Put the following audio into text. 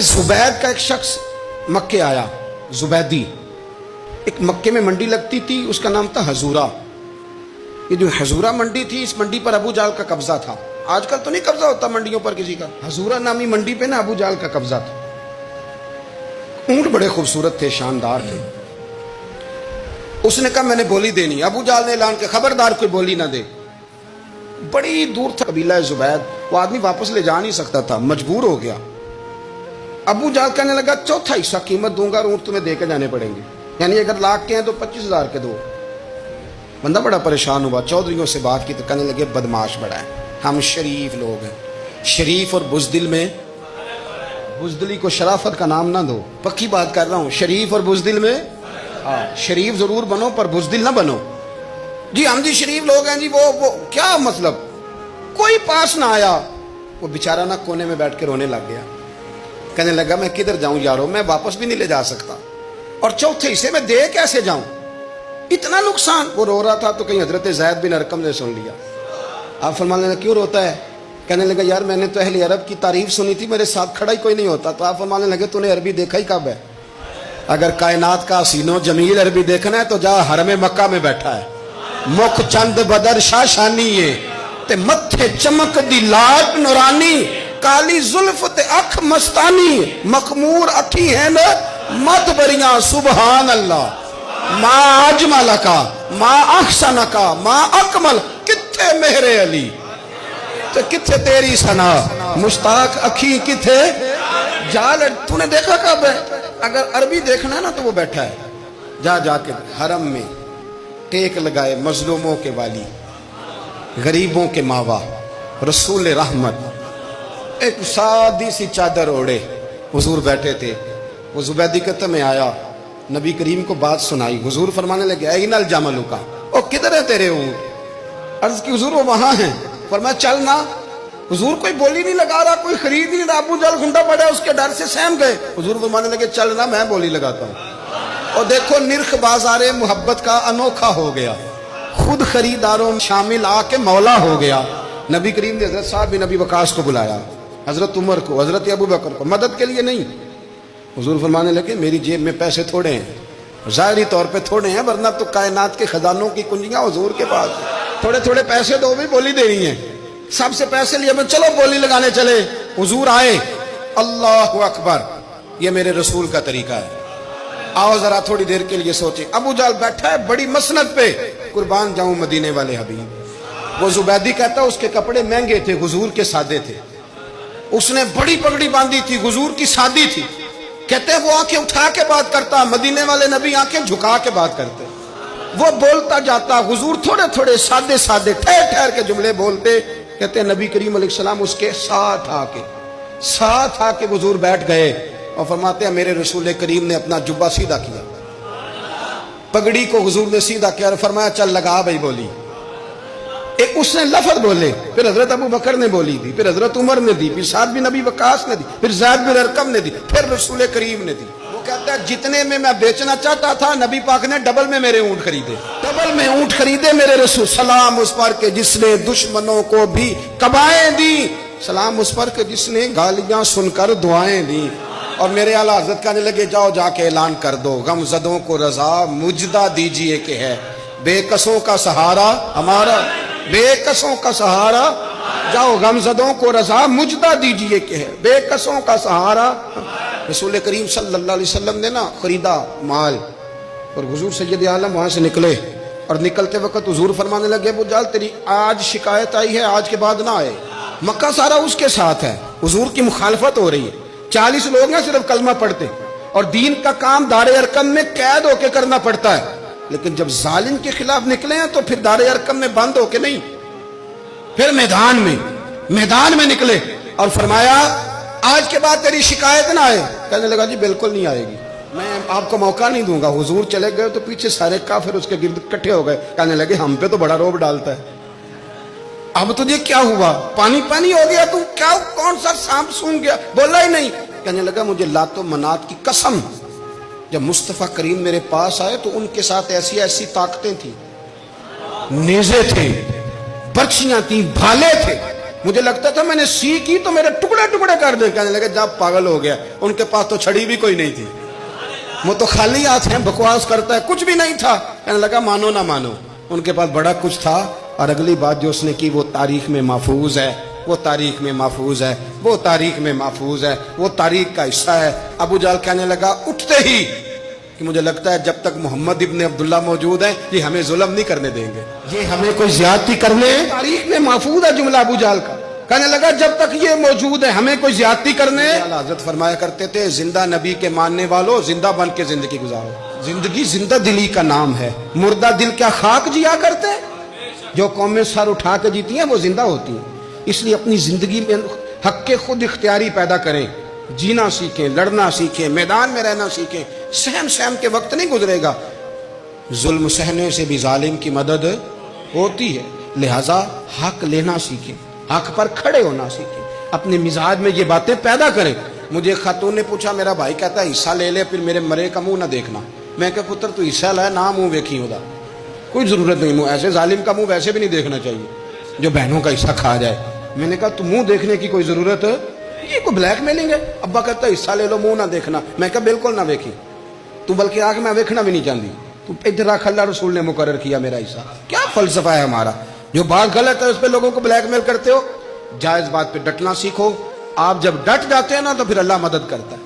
زبید کا ایک شخص مکے آیا، زبیدی، ایک مکے میں منڈی لگتی تھی، اس کا نام تھا حضورہ۔ یہ جو حضورہ منڈی تھی، اس منڈی پر ابو جہل کا قبضہ تھا۔ آج کل تو نہیں قبضہ ہوتا منڈیوں پر کسی کا، حضورہ نامی منڈی پہ نا ابو جہل کا قبضہ تھا۔ اونٹ بڑے خوبصورت تھے، شاندار تھے۔ اس نے کہا میں نے بولی دینی۔ ابو جہل نے اعلان کیا خبردار کوئی بولی نہ دے۔ بڑی دور تھا قبیلہ زبید، وہ آدمی واپس لے جا نہیں سکتا تھا، مجبور ہو گیا۔ ابو جہل کہنے لگا چوتھا حصہ قیمت دوں گا اور اونٹ تمہیں دے کے جانے پڑیں گے، یعنی اگر لاکھ کے ہیں تو 25,000 کے دو۔ بندہ بڑا پریشان ہوا، چودھریوں سے بات کی تو کہنے لگے بدماش بڑا ہے، ہم شریف لوگ ہیں، شریف اور بزدل میں، بزدلی کو شرافت کا نام نہ دو، پکی بات کر رہا ہوں، شریف اور بزدل میں شریف ضرور بنو پر بزدل نہ بنو۔ جی ہم جی شریف لوگ ہیں جی، وہ کیا مطلب؟ کوئی پاس نہ آیا، وہ بیچارہ نہ کونے میں بیٹھ کے رونے لگ گیا، کہنے لگا میں کدھر جاؤں یارو، میں واپس بھی نہیں لے جا سکتا، اور چوتھے حصے میں دے کیسے جاؤں، اتنا نقصان۔ وہ رو رہا تھا تو کہیں حضرت زید بن ارقم نے سن لیا۔ آپ فرمانے لگے کیوں روتا ہے؟ کہنے لگا یار میں نے تو اہل عرب کی تعریف سنی تھی، میرے ساتھ کھڑا ہی کوئی نہیں ہوتا۔ تو آپ فرمانے لگے تو نے عربی دیکھا ہی کب ہے؟ اگر کائنات کا حسین و جمیل عربی دیکھنا ہے تو جا حرم مکہ میں بیٹھا ہے، مکھ چند بدر شاشانی ہے تے متھے چمک دی لاٹ نورانی، کالی زلف تے اکھ مستانی، مخمور اکھی ہیں نا مت بریاں سبحان اللہ، ما اجمل کا ما احسن کا ما اکمل، کتھے مہر علی تے کتھے تیری ثنا، مشتاق اکھی کتھے جال۔ تو نے دیکھا کب ہے؟ اگر عربی دیکھنا ہے نا تو وہ بیٹھا ہے، جا کے حرم میں ٹیک لگائے، مظلوموں کے والی، غریبوں کے ماوا، رسول رحمت، ایک سادی سی چادر اوڑے حضور بیٹھے تھے۔ وہ زبیدی کہتے میں آیا، نبی کریم کو بات سنائی، حضور فرمانے لگے این الجمل کا، او کدھر ہے تیرے اونٹ؟ عرض کی حضور وہ وہاں ہیں۔ فرمایا چل نہ۔ حضور کوئی بولی نہیں لگا رہا، کوئی خرید نہیں رہا، ابو جہل گھنٹا پڑا، اس کے ڈر سے سہم گئے۔ حضور فرمانے لگے چل نہ، میں بولی لگاتا ہوں۔ اور دیکھو نرخ بازار محبت کا انوکھا ہو گیا، خود خریداروں شامل آ کے مولا ہو گیا۔ نبی کریم نے حضرت صاحب بن ابی وقاص کو بلایا، حضرت عمر کو، حضرت ابو بکر کو، مدد کے لیے نہیں۔ حضور فرمانے لگے میری جیب میں پیسے تھوڑے ہیں، ظاہری طور پہ تھوڑے ہیں، ورنہ تو کائنات کے خزانوں کی کنجیاں حضور کے پاس ہیں۔ تھوڑے تھوڑے پیسے دو بھی بولی دینی ہے، سب سے پیسے لیے میں چلو بولی لگانے چلے۔ حضور آئے، اللہ اکبر، یہ میرے رسول کا طریقہ ہے، آؤ ذرا تھوڑی دیر کے لیے سوچیں۔ ابو جہل بیٹھا ہے بڑی مسند پہ، قربان جاؤں مدینے والے حبیب۔ وہ زبیدی کہتا اس کے کپڑے مہنگے تھے، حضور کے سادے تھے، اس نے بڑی پگڑی باندھی تھی، حضور کی سادی تھی۔ کہتے ہیں وہ آنکھیں اٹھا کے بات کرتا، مدینے والے نبی آنکھیں جھکا کے بات کرتے۔ وہ بولتا جاتا، حضور تھوڑے تھوڑے سادے سادے ٹھہر ٹھہر کے جملے بولتے۔ کہتے ہیں نبی کریم علیہ السلام اس کے ساتھ آ کے حضور بیٹھ گئے اور فرماتے ہیں میرے رسول کریم نے اپنا جبہ سیدھا کیا، پگڑی کو حضور نے سیدھا کیا اور فرمایا چل لگا بھائی بولی۔ ایک اس نے لفظ بولے، پھر حضرت ابو بکر نے بولی دی، پھر حضرت عمر نے دی، پھر سعد بن ابی وقاص نے دی، پھر زید بن ارقم نے دی، پھر رسول کریم نے دی۔ وہ کہتا ہے جتنے میں بیچنا چاہتا تھا نبی پاک نے ڈبل میں میرے اونٹ خریدے، ڈبل میں اونٹ خریدے میرے رسول۔ سلام اس پر کہ جس نے دشمنوں کو بھی قبائیں دی، سلام اس پر کہ جس نے گالیاں سن کر دعائیں دی۔ اور میرے اعلیٰ حضرت کہنے لگے جاؤ جا کے اعلان کر دو، غم زدوں کو رضا مجدہ دیجئے کہ ہے بے کسوں کا سہارا ہمارا، بے کسوں کا سہارا، جاؤ غم زدوں کو رضا مجدہ دیجئے کہ ہے بے کسوں کا سہارا۔ رسول کریم صلی اللہ علیہ وسلم نے نا خریدا مال، اور حضور سید عالم وہاں سے نکلے، اور نکلتے وقت حضور فرمانے لگے ابو جہل تیری آج شکایت آئی ہے، آج کے بعد نہ آئے، مکہ سارا اس کے ساتھ ہے، حضور کی مخالفت ہو رہی ہے، 40 لوگ ہیں صرف کلمہ پڑھتے، اور دین کا کام دار ارقم میں قید ہو کے کرنا پڑتا ہے، لیکن جب ظالم کے خلاف نکلے ہیں تو پھر دار ارقم میں بند ہو کے نہیں، پھر میدان میں نکلے، اور فرمایا آج کے بعد تیری شکایت نہ آئے۔ کہنے لگا جی بالکل نہیں آئے گی، میں آپ کو موقع نہیں دوں گا۔ حضور چلے گئے تو پیچھے سارے کافر اس کے گرد اکٹھے ہو گئے، کہنے لگے ہم پہ تو بڑا روب ڈالتا ہے، اب تجھے کیا ہوا، پانی پانی ہو گیا، تو کیا کون سا سانپ سونگ گیا، بولا ہی نہیں۔ کہنے لگا مجھے لات و منات کی قسم، جب مصطفیٰ کریم میرے پاس آئے تو ان کے ساتھ ایسی ایسی طاقتیں تھیں، نیزے تھے، برچیاں تھیں، بھالے تھے، مجھے لگتا تھا میں نے کی تو میرے ٹکڑے ٹکڑے کر دیں. کہنے لگے جب پاگل ہو گیا, ان کے پاس تو چھڑی بھی کوئی نہیں تھی, وہ تو خالی ہاتھ ہیں, بکواس کرتا ہے, کچھ بھی نہیں تھا. کہنے لگا مانو نہ مانو, ان کے پاس بڑا کچھ تھا. اور اگلی بات جو اس نے کی وہ تاریخ میں محفوظ ہے, وہ تاریخ میں محفوظ ہے, وہ تاریخ میں محفوظ ہے, وہ تاریخ کا حصہ ہے. ابو جہل کہنے لگا اٹھتے ہی کہ مجھے لگتا ہے جب تک محمد ابن عبداللہ موجود ہیں یہ ہمیں ظلم نہیں کرنے دیں گے, یہ ہمیں کوئی زیادتی کرنے. تاریخ میں محفوظ ہے جملہ ابو جہل کا. کہنے لگا جب تک یہ موجود ہے ہمیں کوئی زیادتی کرنے. حضرت فرمایا کرتے تھے زندہ نبی کے ماننے والوں زندہ بن کے زندگی گزارو. زندگی زندہ دلی کا نام ہے, مردہ دل کیا خاک جیا کرتے. جو قومیں سر اٹھا کے جیتی ہیں وہ زندہ ہوتی ہیں. اس لیے اپنی زندگی میں حق کے خود اختیاری پیدا کریں, جینا سیکھیں, لڑنا سیکھیں, میدان میں رہنا سیکھیں. سہم سہم کے وقت نہیں گزرے گا, ظلم سہنے سے بھی ظالم کی مدد ہوتی ہے. لہذا حق لینا سیکھیں, حق پر کھڑے ہونا سیکھیں, اپنے مزاج میں یہ باتیں پیدا کریں. مجھے خاتون نے پوچھا, میرا بھائی کہتا ہے حصہ لے لے پھر میرے مرے کا منہ نہ دیکھنا. میں کہ پتر تو حصہ لائے نہ منہ ویکھی ہودا, کوئی ضرورت نہیں منہ, ایسے ظالم کا منہ ویسے بھی نہیں دیکھنا چاہیے جو بہنوں کا حصہ کھا جائے. میں نے کہا تو منہ دیکھنے کی کوئی ضرورت, یہ کوئی بلیک میلنگ ہے. ابا کہتا ہے حصہ لے لو منہ نہ دیکھنا. میں کہا بالکل نہ ویکھی, تو بلکہ آگے میں ویکھنا بھی نہیں چاہتی. تو ادھر رکھ, اللہ رسول نے مقرر کیا میرا حصہ. کیا فلسفہ ہے ہمارا. جو بات غلط ہے اس پہ لوگوں کو بلیک میل کرتے ہو. جائز بات پہ ڈٹنا سیکھو. آپ جب ڈٹ جاتے ہیں نا تو پھر اللہ مدد کرتا ہے.